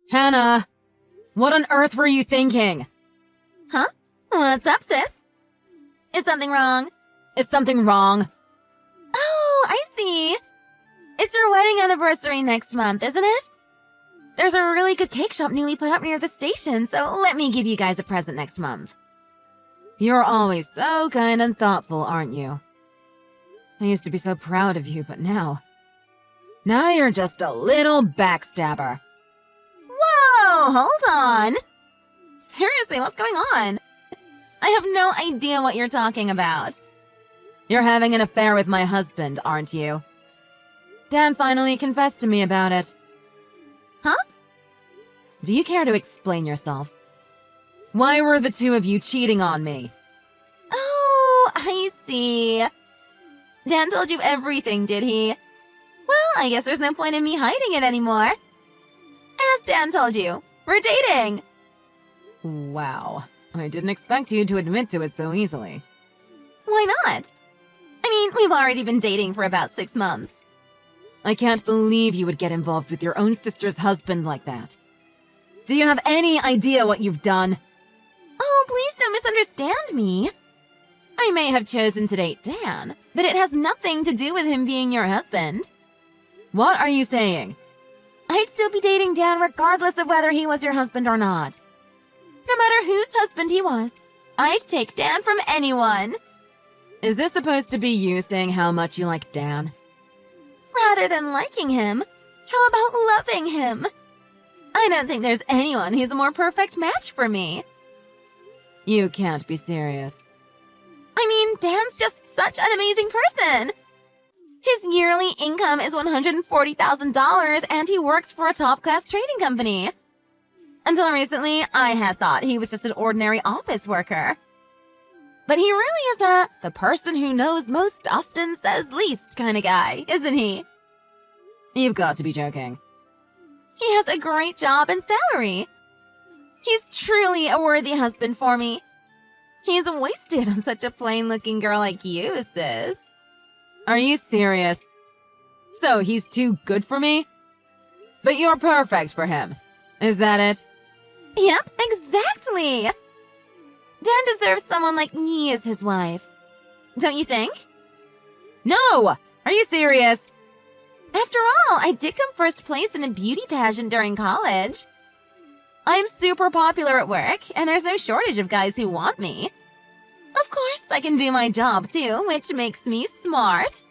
Hannah! What on earth were you thinking? Huh? What's up, sis? Is something wrong? Is something wrong? Oh, I see. It's your wedding anniversary next month, isn't it? There's a really good cake shop newly put up near the station, so let me give you guys a present next month. You're always so kind and thoughtful, aren't you? I used to be so proud of you, but now you're just a little backstabber. Whoa, hold on. Seriously, what's going on? I have no idea what you're talking about. You're having an affair with my husband, aren't you? Dan finally confessed to me about it. Huh? Do you care to explain yourself? Why were the two of you cheating on me? Oh, I see. Dan told you everything, did he? Well, I guess there's no point in me hiding it anymore. As Dan told you, we're dating. Wow, I didn't expect you to admit to it so easily. Why not? I mean, we've already been dating for about 6 months. I can't believe you would get involved with your own sister's husband like that. Do you have any idea what you've done? Oh, please don't misunderstand me. I may have chosen to date Dan, but it has nothing to do with him being your husband. What are you saying? I'd still be dating Dan regardless of whether he was your husband or not. No matter whose husband he was, I'd take Dan from anyone. Is this supposed to be you saying how much you like Dan? Rather than liking him, how about loving him? I don't think there's anyone who's a more perfect match for me. You can't be serious. I mean, Dan's just such an amazing person. His yearly income is $140,000 and he works for a top-class trading company. Until recently, I had thought he was just an ordinary office worker. But he really is the person who knows most often says least kind of guy, isn't he? You've got to be joking. He has a great job and salary. He's truly a worthy husband for me. He's wasted on such a plain-looking girl like you, sis. Are you serious? So he's too good for me? But you're perfect for him. Is that it? Yep, exactly. Dan deserves someone like me as his wife. Don't you think? No! Are you serious? After all, I did come first place in a beauty pageant during college. I'm super popular at work, and there's no shortage of guys who want me. Of course, I can do my job too, which makes me smart.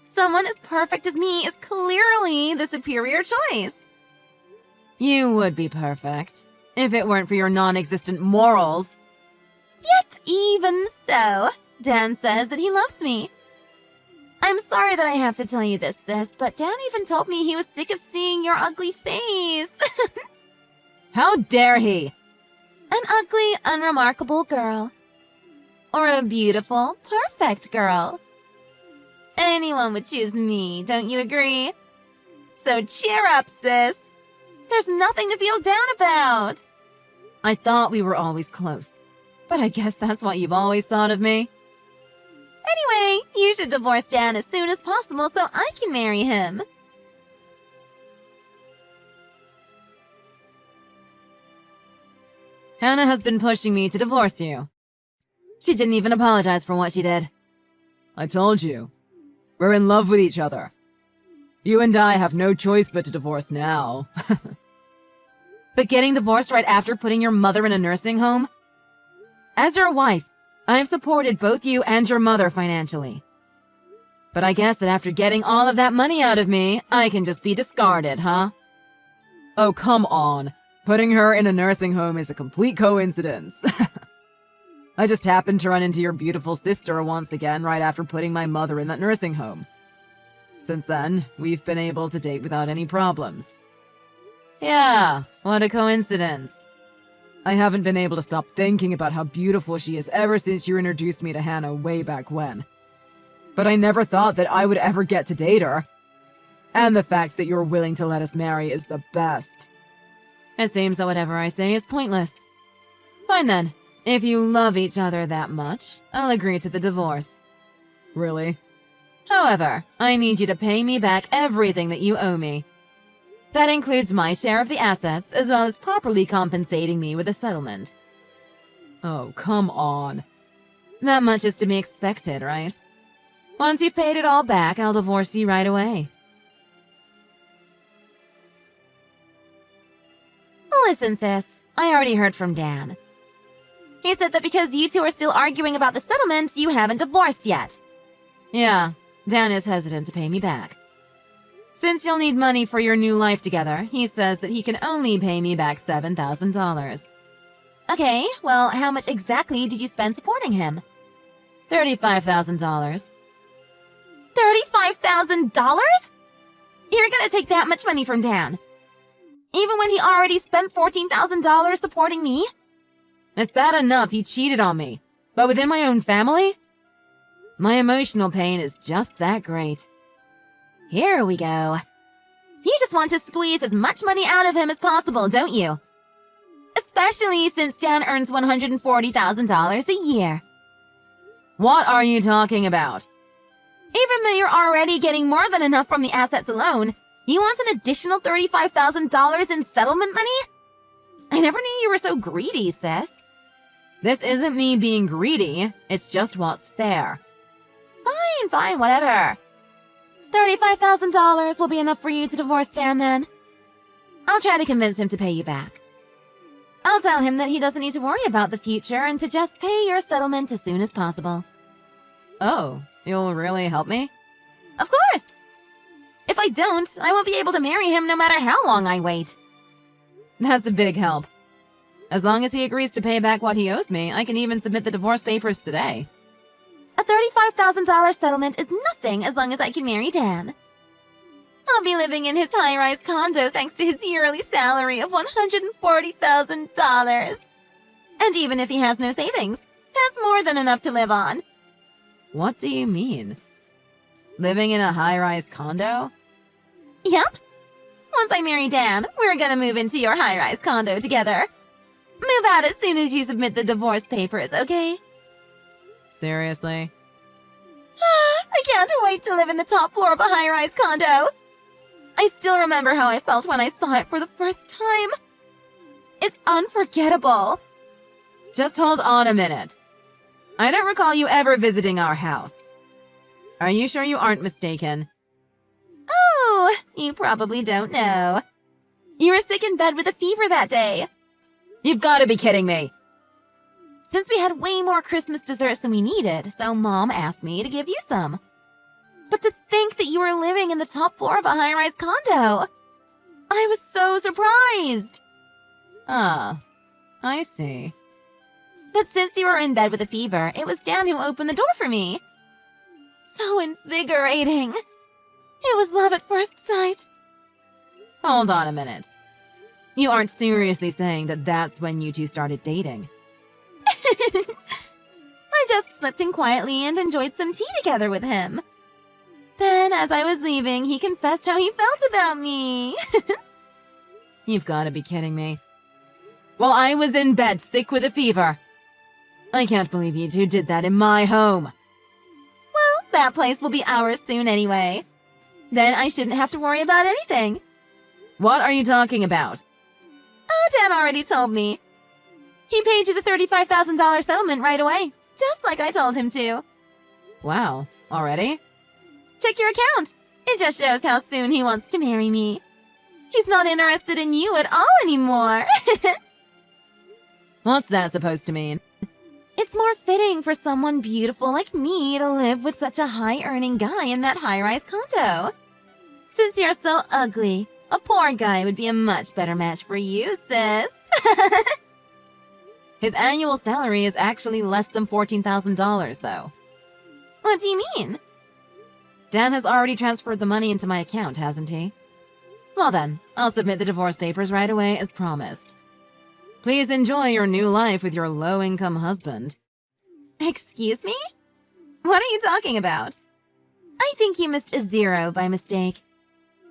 Someone as perfect as me is clearly the superior choice. You would be perfect, if it weren't for your non-existent morals. Yet even so, Dan says that he loves me. I'm sorry that I have to tell you this, sis, but Dan even told me he was sick of seeing your ugly face. How dare he? An ugly, unremarkable girl. Or a beautiful, perfect girl. Anyone would choose me, don't you agree? So cheer up, sis. There's nothing to feel down about. I thought we were always close, but I guess that's what you've always thought of me. Anyway, you should divorce Dan as soon as possible so I can marry him. Hannah has been pushing me to divorce you. She didn't even apologize for what she did. I told you. We're in love with each other. You and I have no choice but to divorce now. But getting divorced right after putting your mother in a nursing home? As your wife, I've supported both you and your mother financially. But I guess that after getting all of that money out of me, I can just be discarded, huh? Oh, come on. Putting her in a nursing home is a complete coincidence. I just happened to run into your beautiful sister once again right after putting my mother in that nursing home. Since then, we've been able to date without any problems. Yeah, what a coincidence. I haven't been able to stop thinking about how beautiful she is ever since you introduced me to Hannah way back when. But I never thought that I would ever get to date her. And the fact that you're willing to let us marry is the best. It seems that whatever I say is pointless. Fine then. If you love each other that much, I'll agree to the divorce. Really? However, I need you to pay me back everything that you owe me. That includes my share of the assets, as well as properly compensating me with a settlement. Oh, come on. That much is to be expected, right? Once you've paid it all back, I'll divorce you right away. Listen, sis, I already heard from Dan. He said that because you two are still arguing about the settlement, you haven't divorced yet. Yeah, Dan is hesitant to pay me back. Since you'll need money for your new life together, he says that he can only pay me back $7,000. Okay, well, how much exactly did you spend supporting him? $35,000. $35,000? You're gonna take that much money from Dan? Even when he already spent $14,000 supporting me? It's bad enough he cheated on me, but within my own family? My emotional pain is just that great. Here we go. You just want to squeeze as much money out of him as possible, don't you? Especially since Dan earns $140,000 a year. What are you talking about? Even though you're already getting more than enough from the assets alone, you want an additional $35,000 in settlement money? I never knew you were so greedy, sis. This isn't me being greedy, it's just what's fair. Fine, whatever. $35,000 will be enough for you to divorce Dan then. I'll try to convince him to pay you back. I'll tell him that he doesn't need to worry about the future and to just pay your settlement as soon as possible. Oh, you'll really help me? Of course! If I don't, I won't be able to marry him no matter how long I wait. That's a big help. As long as he agrees to pay back what he owes me, I can even submit the divorce papers today. A $35,000 settlement is nothing as long as I can marry Dan. I'll be living in his high-rise condo thanks to his yearly salary of $140,000. And even if he has no savings, that's more than enough to live on. What do you mean? Living in a high-rise condo? Yep. Once I marry Dan, we're gonna move into your high-rise condo together. Move out as soon as you submit the divorce papers, okay? Seriously? I can't wait to live in the top floor of a high-rise condo. I still remember how I felt when I saw it for the first time. It's unforgettable. Just hold on a minute. I don't recall you ever visiting our house. Are you sure you aren't mistaken? Oh, you probably don't know. You were sick in bed with a fever that day. You've got to be kidding me. Since we had way more Christmas desserts than we needed, so Mom asked me to give you some. But to think that you were living in the top floor of a high-rise condo. I was so surprised. Ah, I see. But since you were in bed with a fever, it was Dan who opened the door for me. So invigorating. It was love at first sight. Hold on a minute. You aren't seriously saying that that's when you two started dating? I just slipped in quietly and enjoyed some tea together with him. Then, as I was leaving, he confessed how he felt about me. You've got to be kidding me. While I was in bed sick with a fever. I can't believe you two did that in my home. Well, that place will be ours soon anyway. Then I shouldn't have to worry about anything. What are you talking about? Oh, Dan already told me. He paid you the $35,000 settlement right away, just like I told him to. Wow, already? Check your account. It just shows how soon he wants to marry me. He's not interested in you at all anymore. What's that supposed to mean? It's more fitting for someone beautiful like me to live with such a high-earning guy in that high-rise condo. Since you're so ugly, a poor guy would be a much better match for you, sis. His annual salary is actually less than $14,000, though. What do you mean? Dan has already transferred the money into my account, hasn't he? Well then, I'll submit the divorce papers right away as promised. Please enjoy your new life with your low-income husband. Excuse me? What are you talking about? I think you missed a zero by mistake.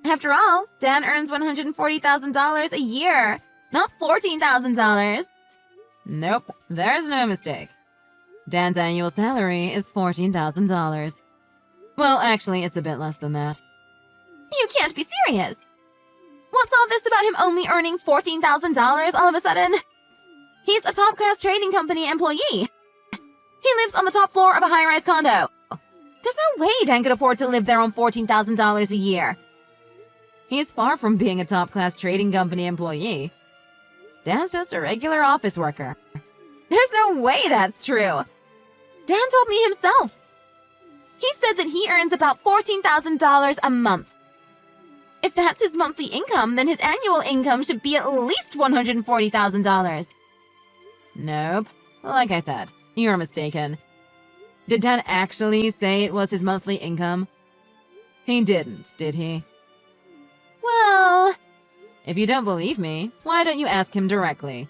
After all, Dan earns $140,000 a year, not $14,000. Nope, there's no mistake. Dan's annual salary is $14,000. Well, actually, it's a bit less than that. You can't be serious. What's all this about him only earning $14,000 all of a sudden? He's a top-class trading company employee. He lives on the top floor of a high-rise condo. There's no way Dan could afford to live there on $14,000 a year. He's far from being a top-class trading company employee. Dan's just a regular office worker. There's no way that's true. Dan told me himself. He said that he earns about $14,000 a month. If that's his monthly income, then his annual income should be at least $140,000. Nope. Like I said, you're mistaken. Did Dan actually say it was his monthly income? He didn't, did he? Well... If you don't believe me, why don't you ask him directly?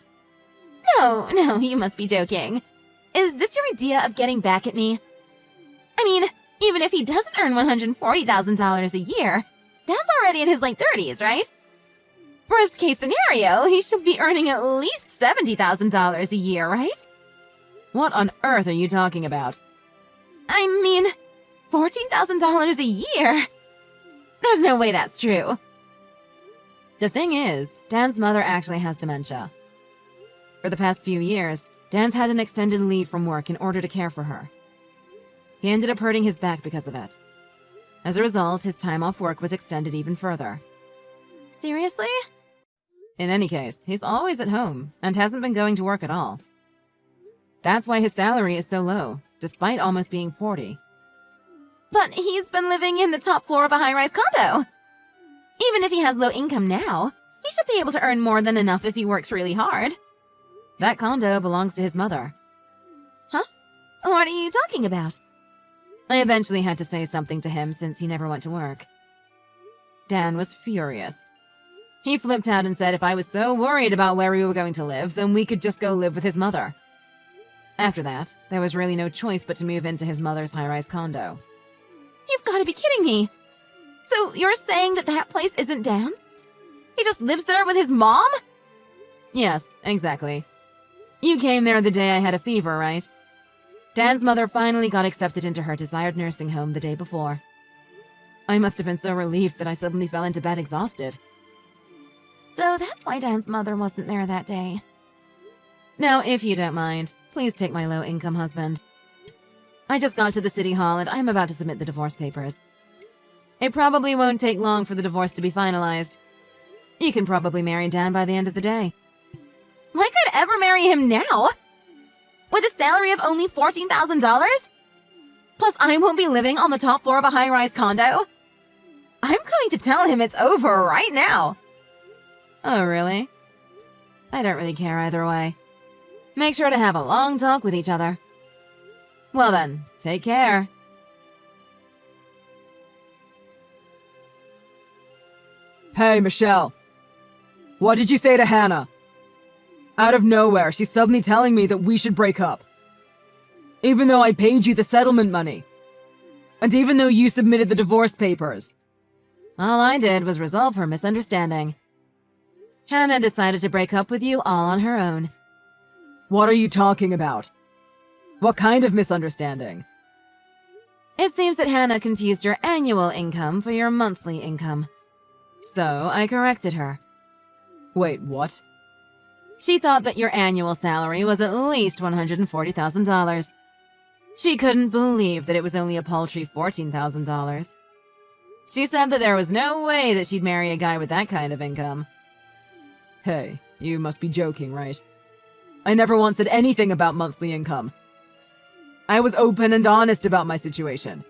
No, you must be joking. Is this your idea of getting back at me? I mean, even if he doesn't earn $140,000 a year, Dan's already in his late 30s, right? Worst case scenario, he should be earning at least $70,000 a year, right? What on earth are you talking about? I mean, $14,000 a year? There's no way that's true. The thing is, Dan's mother actually has dementia. For the past few years, Dan's had an extended leave from work in order to care for her. He ended up hurting his back because of it. As a result, his time off work was extended even further. Seriously? In any case, he's always at home and hasn't been going to work at all. That's why his salary is so low, despite almost being 40. But he's been living in the top floor of a high-rise condo. Even if he has low income now, he should be able to earn more than enough if he works really hard. That condo belongs to his mother. Huh? What are you talking about? I eventually had to say something to him since he never went to work. Dan was furious. He flipped out and said if I was so worried about where we were going to live, then we could just go live with his mother. After that, there was really no choice but to move into his mother's high-rise condo. You've got to be kidding me. So you're saying that that place isn't Dan's? He just lives there with his mom? Yes, exactly. You came there the day I had a fever, right? Dan's mother finally got accepted into her desired nursing home the day before. I must have been so relieved that I suddenly fell into bed exhausted. So that's why Dan's mother wasn't there that day. Now, if you don't mind, please take my low-income husband. I just got to the city hall and I'm about to submit the divorce papers. It probably won't take long for the divorce to be finalized. You can probably marry Dan by the end of the day. I could ever marry him now? With a salary of only $14,000? Plus, I won't be living on the top floor of a high-rise condo? I'm going to tell him it's over right now. Oh, really? I don't really care either way. Make sure to have a long talk with each other. Well then, take care. Hey, Michelle. What did you say to Hannah? Out of nowhere, she's suddenly telling me that we should break up. Even though I paid you the settlement money. And even though you submitted the divorce papers. All I did was resolve her misunderstanding. Hannah decided to break up with you all on her own. What are you talking about? What kind of misunderstanding? It seems that Hannah confused your annual income for your monthly income. So I corrected her. Wait, what? She thought that your annual salary was at least $140,000. She couldn't believe that it was only a paltry $14,000. She said that there was no way that she'd marry a guy with that kind of income. Hey, you must be joking, right? I never once said anything about monthly income. I was open and honest about my situation.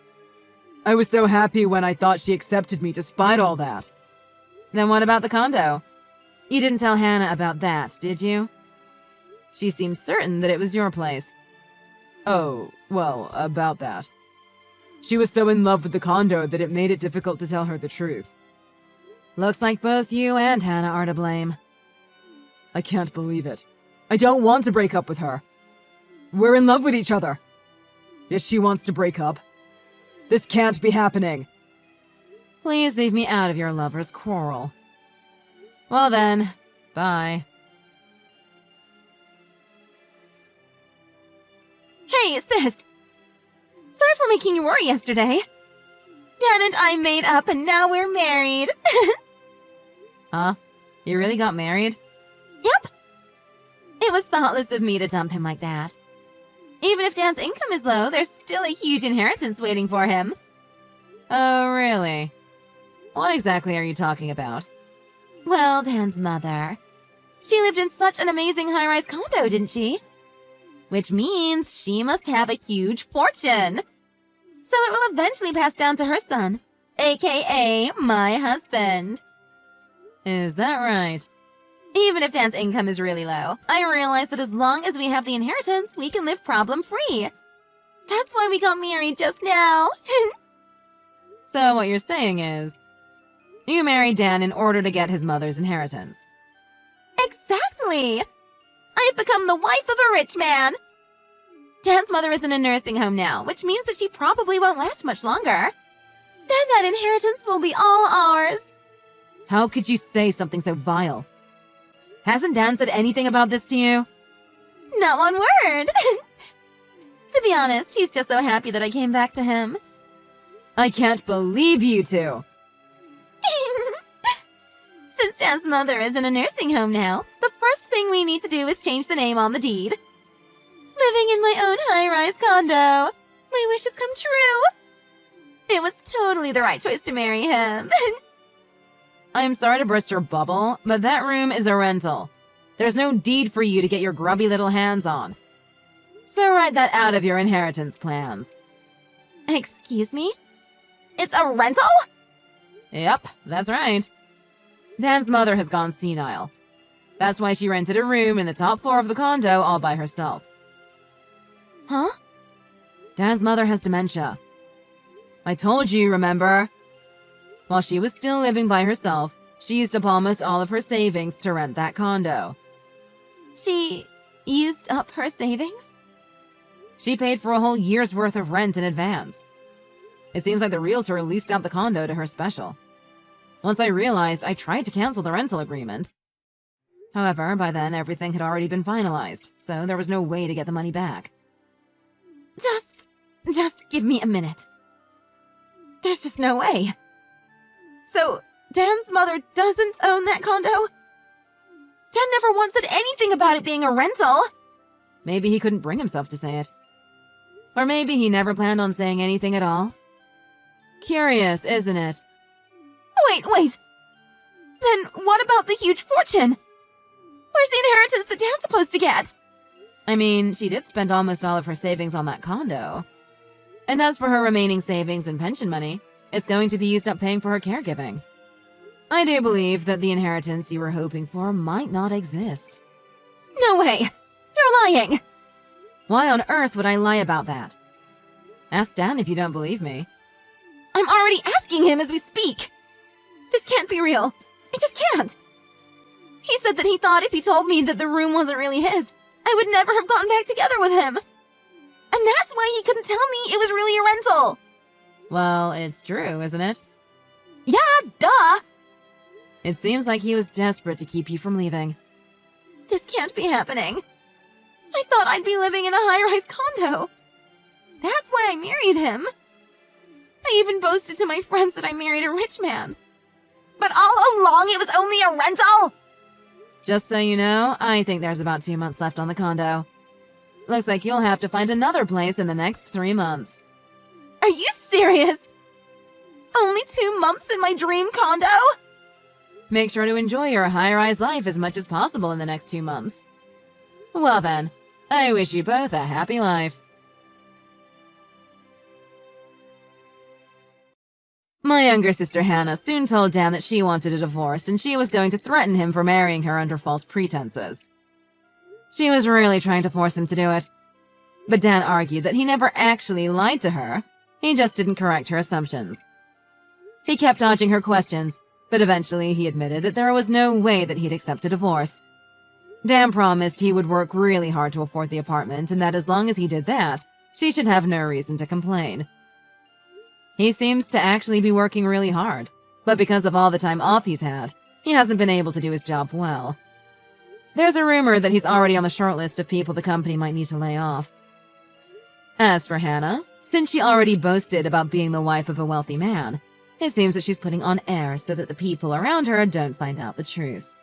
I was so happy when I thought she accepted me despite all that. Then what about the condo? You didn't tell Hannah about that, did you? She seemed certain that it was your place. Oh, well, about that. She was so in love with the condo that it made it difficult to tell her the truth. Looks like both you and Hannah are to blame. I can't believe it. I don't want to break up with her. We're in love with each other. Yet she wants to break up. This can't be happening. Please leave me out of your lover's quarrel. Well then, bye. Hey, sis! Sorry for making you worry yesterday. Dan and I made up and now we're married. Huh? You really got married? Yep. It was thoughtless of me to dump him like that. Even if Dan's income is low, there's still a huge inheritance waiting for him. Oh, really? What exactly are you talking about? Well, Dan's mother. She lived in such an amazing high-rise condo, didn't she? Which means she must have a huge fortune. So it will eventually pass down to her son, aka my husband. Is that right? Even if Dan's income is really low, I realize that as long as we have the inheritance, we can live problem-free. That's why we got married just now. So what you're saying is, you married Dan in order to get his mother's inheritance. Exactly! I've become the wife of a rich man. Dan's mother is in a nursing home now, which means that she probably won't last much longer. Then that inheritance will be all ours. How could you say something so vile? Hasn't Dan said anything about this to you? Not one word. To be honest, he's just so happy that I came back to him. I can't believe you two! Since Dan's mother is in a nursing home now, the first thing we need to do is change the name on the deed. Living in my own high-rise condo. My wish has come true. It was totally the right choice to marry him. I'm sorry to burst your bubble, but that room is a rental. There's no deed for you to get your grubby little hands on. So write that out of your inheritance plans. Excuse me? It's a rental? Yep, that's right. Dan's mother has gone senile. That's why she rented a room in the top floor of the condo all by herself. Huh? Dan's mother has dementia. I told you, remember? While she was still living by herself, she used up almost all of her savings to rent that condo. She used up her savings? She paid for a whole year's worth of rent in advance. It seems like the realtor leased out the condo to her special. Once I realized, I tried to cancel the rental agreement. However, by then everything had already been finalized, so there was no way to get the money back. Just give me a minute. There's just no way. So, Dan's mother doesn't own that condo? Dan never once said anything about it being a rental. Maybe he couldn't bring himself to say it. Or maybe he never planned on saying anything at all. Curious, isn't it? Wait. Then what about the huge fortune? Where's the inheritance that Dan's supposed to get? I mean, she did spend almost all of her savings on that condo. And as for her remaining savings and pension money, it's going to be used up paying for her caregiving. I do believe that the inheritance you were hoping for might not exist. No way! You're lying! Why on earth would I lie about that? Ask Dan if you don't believe me. I'm already asking him as we speak. This can't be real. It just can't. He said that he thought if he told me that the room wasn't really his, I would never have gotten back together with him. And that's why he couldn't tell me it was really a rental. Well, it's true, isn't it? Yeah, duh! It seems like he was desperate to keep you from leaving. This can't be happening. I thought I'd be living in a high-rise condo. That's why I married him. I even boasted to my friends that I married a rich man. But all along it was only a rental! Just so you know, I think there's about 2 months left on the condo. Looks like you'll have to find another place in the next 3 months. Are you serious? Only 2 months in my dream condo? Make sure to enjoy your high-rise life as much as possible in the next 2 months. Well then, I wish you both a happy life. My younger sister Hannah soon told Dan that she wanted a divorce and she was going to threaten him for marrying her under false pretenses. She was really trying to force him to do it. But Dan argued that he never actually lied to her, he just didn't correct her assumptions. He kept dodging her questions, but eventually he admitted that there was no way that he'd accept a divorce. Dan promised he would work really hard to afford the apartment and that as long as he did that, she should have no reason to complain. He seems to actually be working really hard, but because of all the time off he's had, he hasn't been able to do his job well. There's a rumor that he's already on the short list of people the company might need to lay off. As for Hannah, since she already boasted about being the wife of a wealthy man, It seems that she's putting on airs so that the people around her don't find out the truth.